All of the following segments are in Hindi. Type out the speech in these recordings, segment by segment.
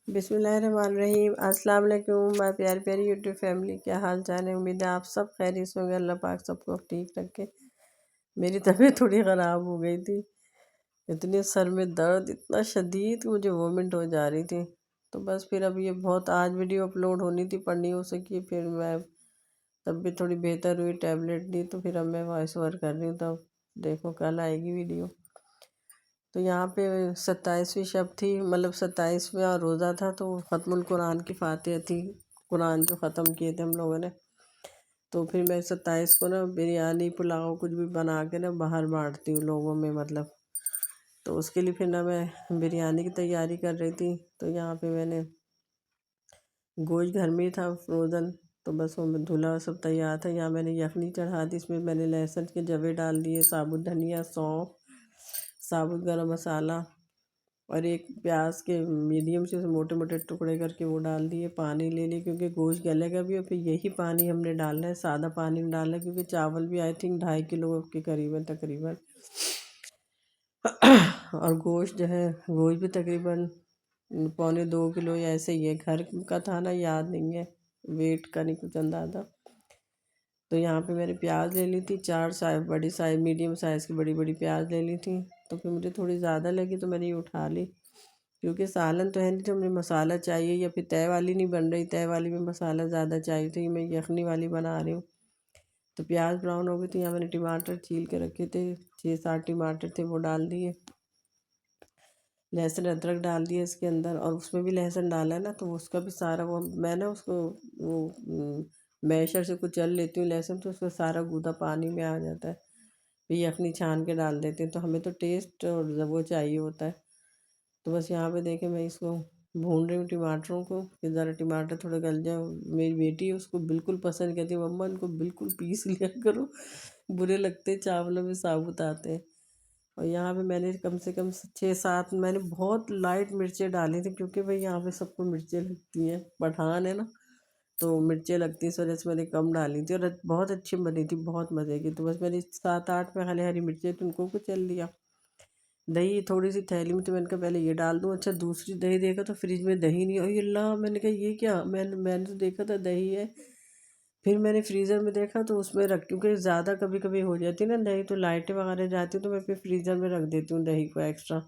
बिस्मिल्लाहिर्रहमानिर्रहीम। अस्सलाम वालेकुम माय प्यारी प्यारी यूट्यूब फैमिली, क्या हाल चाल है। उम्मीद है आप सब खैरियत से होंगे। अल्लाह पाक सबको ठीक रखे। मेरी तबीयत थोड़ी ख़राब हो गई थी, इतनी सर में दर्द इतना शदीद कि मुझे वोमिट हो जा रही थी। तो बस फिर अब ये बहुत आज वीडियो अपलोड होनी थी, पढ़नी हो सकी। फिर मैं तब भी थोड़ी बेहतर हुई, टैबलेट ली, तो फिर अब मैं वॉइस ओवर कर रही हूँ। तो देखो कल आएगी वीडियो। तो यहाँ पे 27वीं शब थी, मतलब 27वां रोज़ा था। तो ख़त्मुल कुरान की फ़ातिहा थी, कुरान जो ख़त्म किए थे हम लोगों ने। तो फिर मैं 27 को ना बिरयानी पुलाव कुछ भी बना के ना बाहर बांटती हूँ लोगों में, मतलब। तो उसके लिए फिर ना मैं बिरयानी की तैयारी कर रही थी। तो यहाँ पे मैंने गोश्त घर में ही था फ्रोज़न, तो बस वो धुला सब तैयार था। यहाँ मैंने यखनी चढ़ा दी, इसमें मैंने लहसुन के जवे डाल दिए, साबुत धनिया, सौंफ, साबुत गरम मसाला और एक प्याज के मीडियम से मोटे मोटे टुकड़े करके वो डाल दिए। पानी ले ली क्योंकि गोश्त गलेगा भी, और फिर यही पानी हमने डालना है, सादा पानी नहीं डालना है, क्योंकि चावल भी आई थिंक 2.5 किलो के करीबन तकरीबन और गोश्त जो है, गोश्त भी तकरीबन 1.25 किलो या ऐसे ही है। घर का था ना, याद नहीं है, वेट का नहीं कुछ अंदाज़ा। तो यहाँ पे मैंने प्याज ले ली थी, 4 साइज बड़ी साइज मीडियम साइज़ की बड़ी बड़ी प्याज ले ली थी। तो फिर मुझे थोड़ी ज़्यादा लगी तो मैंने ये उठा ली, क्योंकि सालन तो है नहीं, तो मुझे मसाला चाहिए, या फिर तय वाली नहीं बन रही, तय वाली में मसाला ज़्यादा चाहिए। तो ये मैं यखनी वाली बना रही हूँ। तो प्याज ब्राउन हो गई थी, यहाँ मैंने टमाटर छील के रखे थे, 6-7 टमाटर थे, वो डाल दिए। लहसुन अदरक डाल दिया इसके अंदर, और उसमें भी लहसुन डाला है ना, तो उसका भी सारा वो मैं ना उसको वो मैशर से कुचल लेती हूँ लहसुन, तो उसका सारा गूदा पानी में आ जाता है। फिर यखनी छान के डाल देते हैं। तो हमें तो टेस्ट और वो चाहिए होता है। तो बस यहाँ पे देखे मैं इसको भून रही हूँ टमाटरों को, कि ज़रा टमाटर थोड़े गल जाए। मेरी बेटी है, उसको बिल्कुल पसंद, कहती है मम्मा इनको बिल्कुल पीस लिया करो, बुरे लगते चावलों में साबुत आते हैं। और यहाँ पे मैंने कम से कम 6-7 मैंने बहुत लाइट मिर्चें डाली थी, क्योंकि भाई यहाँ पे सबको मिर्चें लगती हैं, पठान है ना, तो मिर्चें लगती हैं, इस वजह से मैंने कम डाली थी। और बहुत अच्छी बनी थी, बहुत मज़े की। तो बस मैंने 7-8 में खाली हरी मिर्चें थी, उनको कुचल लिया। दही थोड़ी सी थैली में, तो मैंने कहा पहले ये डाल दूँ। अच्छा, दूसरी दही देखा तो फ्रिज में दही नहीं। और अल्लाह, मैंने कहा ये क्या, मैंने तो देखा था दही है। फिर मैंने फ्रीज़र में देखा तो उसमें रख, क्योंकि ज़्यादा कभी कभी हो जाती है ना दही, तो लाइटें वगैरह जाती, तो मैं फिर फ्रीज़र में रख देती हूँ दही को एक्स्ट्रा।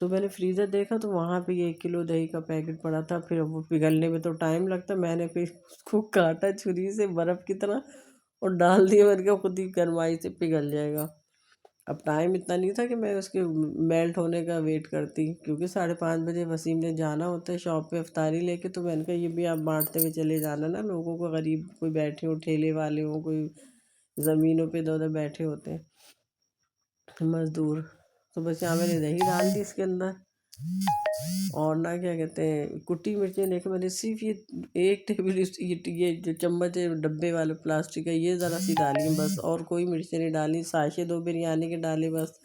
तो मैंने फ्रीज़र देखा तो वहाँ पे 1 किलो दही का पैकेट पड़ा था। फिर अब वो पिघलने में तो टाइम लगता, मैंने फिर उसको काटा छुरी से बर्फ़ की तरह और डाल दिया। मैंने कहा खुद ही गरमाई से पिघल जाएगा। अब टाइम इतना नहीं था कि मैं उसके मेल्ट होने का वेट करती, क्योंकि 5:30 बजे वसीम ने जाना होता है शॉप पे अफ्तारी लेके। तो मैंने कहा ये भी आप बांटते हुए चले जाना ना लोगों को, गरीब कोई बैठे हो, ठेले वाले हो, कोई ज़मीनों पे इधर उधर बैठे होते हैं मज़दूर। तो बस यहाँ मैंने दही डाल दी इसके अंदर, और ना क्या कहते हैं, कुटी मिर्चें देखो मैंने सिर्फ ये 1 टेबल, ये जो चम्मच है डब्बे वाले प्लास्टिक का, ये ज़रा सी डाली है बस, और कोई मिर्चें नहीं डाली। साशे 2 बिरयानी के डाले बस।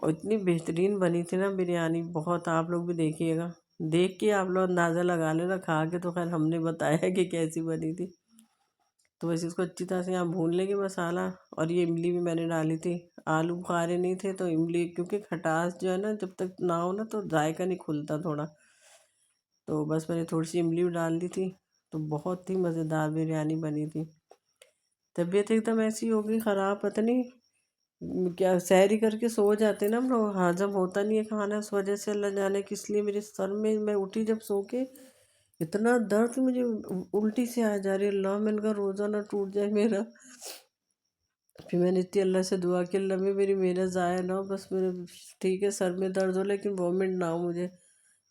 और इतनी बेहतरीन बनी थी ना बिरयानी, बहुत। आप लोग भी देखिएगा, देख के आप लोग अंदाज़ा लगा लेना, खा के तो खैर हमने बताया कि कैसी बनी थी। तो वैसे इसको अच्छी तरह से यहाँ भून लेंगे मसाला। और ये इमली भी मैंने डाली थी, आलू बुखारे नहीं थे तो इमली, क्योंकि खटास जो है ना, जब तक ना हो ना तो जायका नहीं खुलता थोड़ा। तो बस मैंने थोड़ी सी इमली भी डाल दी थी। तो बहुत ही मज़ेदार बिरयानी बनी थी। तबीयत एकदम ऐसी हो गई ख़राब, पता नहीं क्या, सहरी करके सो जाते ना हम लोग, हजम होता नहीं है खाना, उस वजह से अल्लाह जाने किस लिए मेरे सर में, मैं उठी जब सो के, इतना दर्द मुझे, उल्टी से आ जा रही है। अल्लाह, मैंने कहा रोज़ा ना टूट जाए मेरा। फिर मैंने इतनी अल्लाह से दुआ की, अल्लाह में मेरी मेहनत ज़ाया ना हो, बस मेरे ठीक है सर में दर्द हो लेकिन वोमिट ना हो मुझे।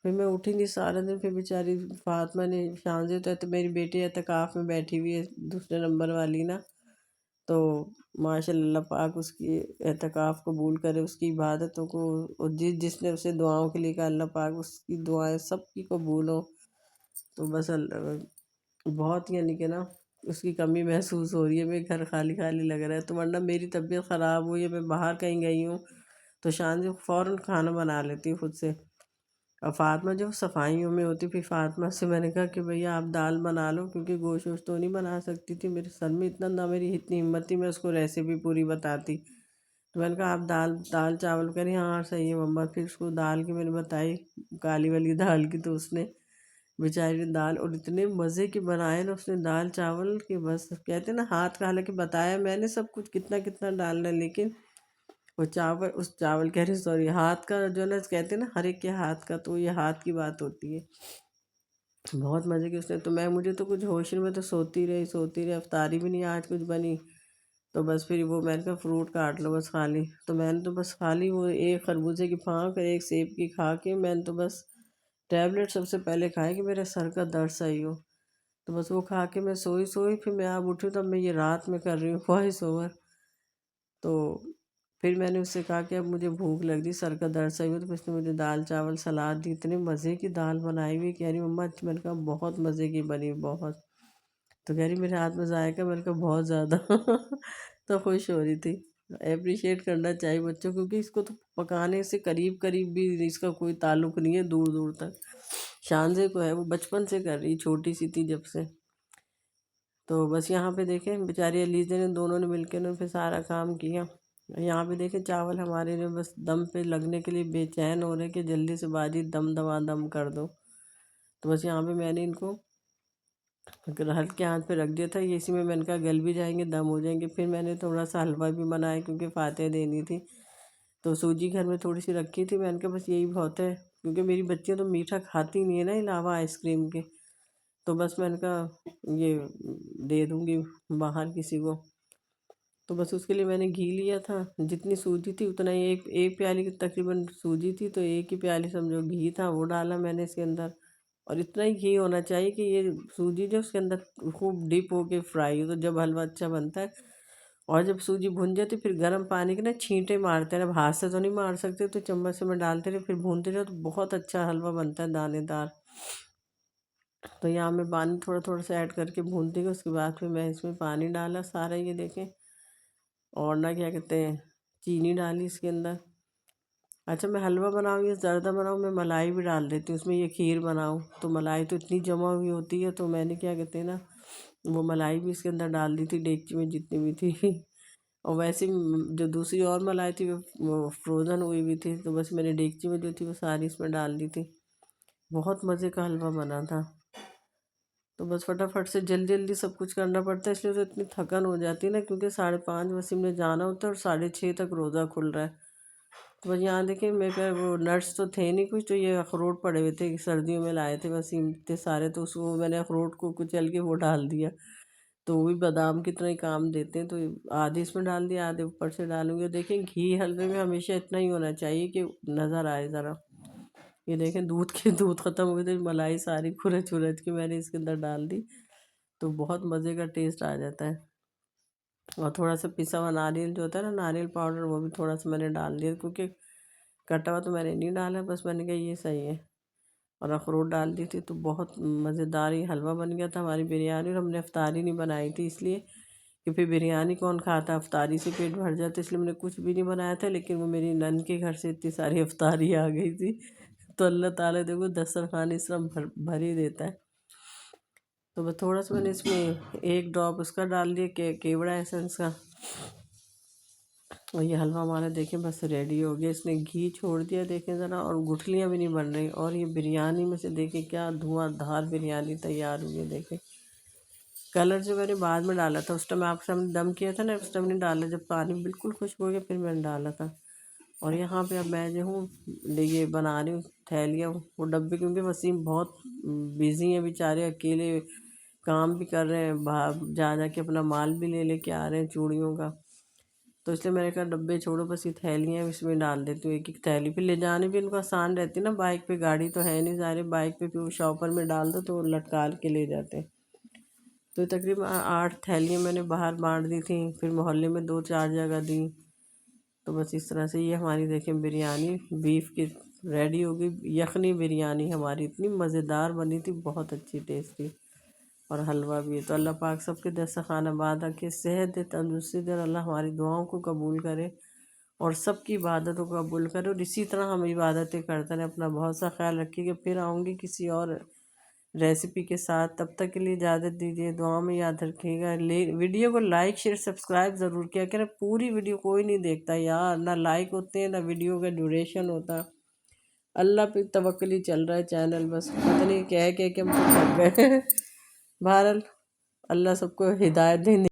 फिर मैं उठी नहीं सारा दिन। फिर बेचारी फातिमा ने, शांति तो मेरी बेटी एतकाफ़ में बैठी हुई है, दूसरे नंबर वाली ना, तो माशाल्लाह पाक उसकी एतकाफ़ कबूल करे, उसकी इबादतों को, और जिसने उसे दुआओं के लिए कहा, अल्लाह पाक उसकी दुआएं सबकी कबूल हो। तो बस बहुत, यानी कि ना, उसकी कमी महसूस हो रही है। मेरे घर खाली खाली लग रहा है। तो वरना मेरी तबीयत ख़राब हुई है, मैं बाहर कहीं गई हूँ तो शान से फ़ौरन खाना बना लेती हूँ खुद से। और फातिमा जो सफाइयों में होती, फिर फातिमा से मैंने कहा कि भैया आप दाल बना लो, क्योंकि गोश्त वोश्त तो नहीं बना सकती थी, मेरे सर में इतना, ना मेरी इतनी हिम्मत थी मैं उसको रेसिपी पूरी बताती। तो मैंने कहा आप दाल दाल चावल कह रही हाँ सही है मम्मा। फिर उसको दाल की मैंने बताई, काली वाली दाल की, तो उसने बेचारी ने दाल और इतने मज़े की बनाए ना उसने दाल चावल कि बस कहते ना हाथ का, हालांकि बताया मैंने सब कुछ कितना कितना डालना है, लेकिन वो चावल, उस चावल कह रही सॉरी, हाथ का जो है ना, कहते हैं ना हर एक के हाथ का, तो ये हाथ की बात होती है। बहुत मज़े की उसने तो, मैं मुझे तो कुछ होश ही नहीं, मैं तो सोती रही, अफ्तारी भी नहीं आज कुछ बनी। तो बस फिर वो मैंने कहा फ्रूट काट लो बस खाली, तो मैंने तो बस खाली वो एक खरबूजे की फाँक और एक सेब की खा के मैंने तो बस टैबलेट सबसे पहले खाए कि मेरे सर का दर्द सही हो। तो बस वो खा के मैं सोई फिर मैं अब उठी, तब मैं ये रात में कर रही हूँ वॉइस ओवर। तो फिर मैंने उससे कहा कि अब मुझे भूख लग रही, सर का दर्द सही हो, तो उसने मुझे दाल चावल सलाद दी, इतने मज़े की दाल बनाई हुई, कह रही मम्मा अच्छी, मैंने कहा बहुत मज़े की बनी बहुत। तो कह रही मेरे हाथ में जायका, मैंने कहा बहुत ज़्यादा तो खुश हो रही थी। अप्रिशिएट करना चाहिए बच्चों को, क्योंकि इसको तो पकाने से करीब करीब भी इसका कोई ताल्लुक़ नहीं है दूर दूर तक। शानज़े को है, वो बचपन से कर रही, छोटी सी थी जब से। तो बस यहाँ पे देखें बेचारी अलीज़ा ने, दोनों ने मिलकर ने फिर सारा काम किया। यहाँ पे देखें चावल हमारे ने बस दम पे लगने के लिए बेचैन हो रहे कि जल्दी से बाजी दम दम कर दो। तो बस यहाँ पे मैंने इनको अगर हल्के हाथ पे रख दिया था, ये इसी में मैंने कहा गल भी जाएंगे, दम हो जाएंगे। फिर मैंने थोड़ा सा हलवा भी बनाया क्योंकि फातिहा देनी थी, तो सूजी घर में थोड़ी सी रखी थी, मैंने कहा बस यही बहुत है, क्योंकि मेरी बच्चियाँ तो मीठा खाती नहीं है ना अलावा आइसक्रीम के। तो बस मैंने कहा ये दे दूँगी बाहर किसी को। तो बस उसके लिए मैंने घी लिया था, जितनी सूजी थी उतना ही, एक एक प्याली की तकरीबन सूजी थी, तो एक ही प्याली समझो घी था, वो डाला मैंने इसके अंदर। और इतना ही घी होना चाहिए कि ये सूजी जो उसके अंदर खूब डिप होके फ्राई हो, तो जब हलवा अच्छा बनता है। और जब सूजी भुन जाती फिर गर्म पानी के ना छींटे मारते हैं, अब हाथ से तो नहीं मार सकते, तो चम्मच से मैं डालते रहे फिर भूनते रहो, तो बहुत अच्छा हलवा बनता है दानेदार। तो यहाँ मैं पानी थोड़ा थोड़ा सा ऐड करके भूनती गई, उसके बाद फिर मैं इसमें पानी डाला सारा, ये देखें। और ना क्या कहते हैं, चीनी डाली इसके अंदर। अच्छा मैं हलवा बनाऊँ या ज़र्दा बनाऊँ, मैं मलाई भी डाल देती हूँ उसमें, ये खीर बनाऊँ तो मलाई तो इतनी जमा हुई होती है, तो मैंने क्या कहते हैं ना, वो मलाई भी इसके अंदर डाल दी थी डेगची में जितनी भी थी और वैसे जो दूसरी और मलाई थी वो फ्रोज़न हुई भी थी, तो बस मैंने डेगची में जो थी वो सारी इसमें डाल दी थी। बहुत मज़े का हलवा बना था। तो बस फटाफट से जल्दी जल्दी सब कुछ करना पड़ता है, इसलिए तो इतनी थकन हो जाती है ना, क्योंकि 5:30 वसीम ने जाना होता है और 6:30 तक रोज़ा खुल रहा है। तो बस यहाँ देखिए मेरे पे वो नट्स तो थे नहीं कुछ, तो ये अखरोट पड़े हुए थे, सर्दियों में लाए थे वसीम थे सारे, तो उसको मैंने अखरोट को कुचल के वो डाल दिया। तो वो भी बादाम की तरह ही काम देते हैं, तो आधे इसमें डाल दिया, आधे ऊपर से डालूंगी। देखिए घी हलवे में हमेशा इतना ही होना चाहिए कि नज़र आए ज़रा। ये देखें दूध ख़त्म हो गई, तो मलाई सारी खुरच उरच के मैंने इसके अंदर डाल दी, तो बहुत मज़े का टेस्ट आ जाता है। और थोड़ा सा पिसा हुआ नारियल जो होता है ना, नारियल पाउडर, वो भी थोड़ा सा मैंने डाल दिया, क्योंकि कटा हुआ तो मैंने नहीं डाला, बस मैंने कहा ये सही है। और अखरोट डाल दी थी, तो बहुत मज़ेदार ये हलवा बन गया था हमारी बिरयानी। और हमने अफ्तारी नहीं बनाई थी इसलिए कि फिर बिरयानी कौन खाता, अफ्तारी से पेट भर जाता, इसलिए मैंने कुछ भी नहीं बनाया था। लेकिन वो मेरी नन के घर से इतनी सारी अफ्तारी आ गई थी, तो अल्लाह ताला देखो दस्तरखान इस तरह भर ही देता है। तो बस थोड़ा सा मैंने इसमें एक ड्रॉप उसका डाल दिया केवड़ा एसेंस का। और ये हलवा हमारा देखें बस रेडी हो गया, इसने घी छोड़ दिया देखें ज़रा, और गुठलियाँ भी नहीं बन रही। और ये बिरयानी में से देखें क्या धुआंधार बिरयानी तैयार हुई है देखें। कलर जो मैंने बाद में डाला था, उस टाइम आपके सामने दम किया था ना, उस टाइम नहीं डाला, जब पानी बिल्कुल खुश्क हो गया फिर मैंने डाला था। और यहाँ पे अब मैं जो हूँ ये बना रही हूँ थैलियाँ, वो डब्बे, क्योंकि वसीम बहुत बिजी हैं बेचारे, अकेले काम भी कर रहे हैं, बाहर जा जा के अपना माल भी ले लेके आ रहे हैं चूड़ियों का। तो इसलिए मैंने कहा डब्बे छोड़ो, बस ये थैलियाँ इसमें डाल देती हूँ, एक एक थैली, फिर ले जाने भी इनको आसान रहती है ना, बाइक पे, गाड़ी तो है नहीं सारे, बाइक पे फिर वो शॉपर में डाल दो तो लटका के ले जाते हैं। तो तकरीबन 8 थैलियाँ मैंने बाहर बांट दी थी, फिर मोहल्ले में 2-4 जगह दी। तो बस इस तरह से ये हमारी देखें बिरयानी बीफ की रेडी हो गई। यखनी बिरयानी हमारी इतनी मज़ेदार बनी थी, बहुत अच्छी टेस्टी, और हलवा भी है। तो अल्लाह पाक सबके दस्तरखान आबाद रखे, सेहत दे, तंदुरुस्ती दे, अल्लाह हमारी दुआओं को कबूल करे और सबकी इबादतों को कबूल करे। और इसी तरह हम इबादतें करते रहें। अपना बहुत सा ख्याल रखिएगा। फिर आऊँगी किसी और रेसिपी के साथ। तब तक के लिए इजाज़त दीजिए, दुआ में याद रखिएगा। वीडियो को लाइक शेयर सब्सक्राइब ज़रूर किया करें। पूरी वीडियो कोई नहीं देखता यार, ना लाइक होते हैं ना वीडियो का ड्यूरेशन होता। अल्लाह पे तवक्कल ही चल रहा है चैनल, बस पता नहीं क्या है, क्या हम तो थक गए। बहरहाल अल्लाह सबको हिदायत देने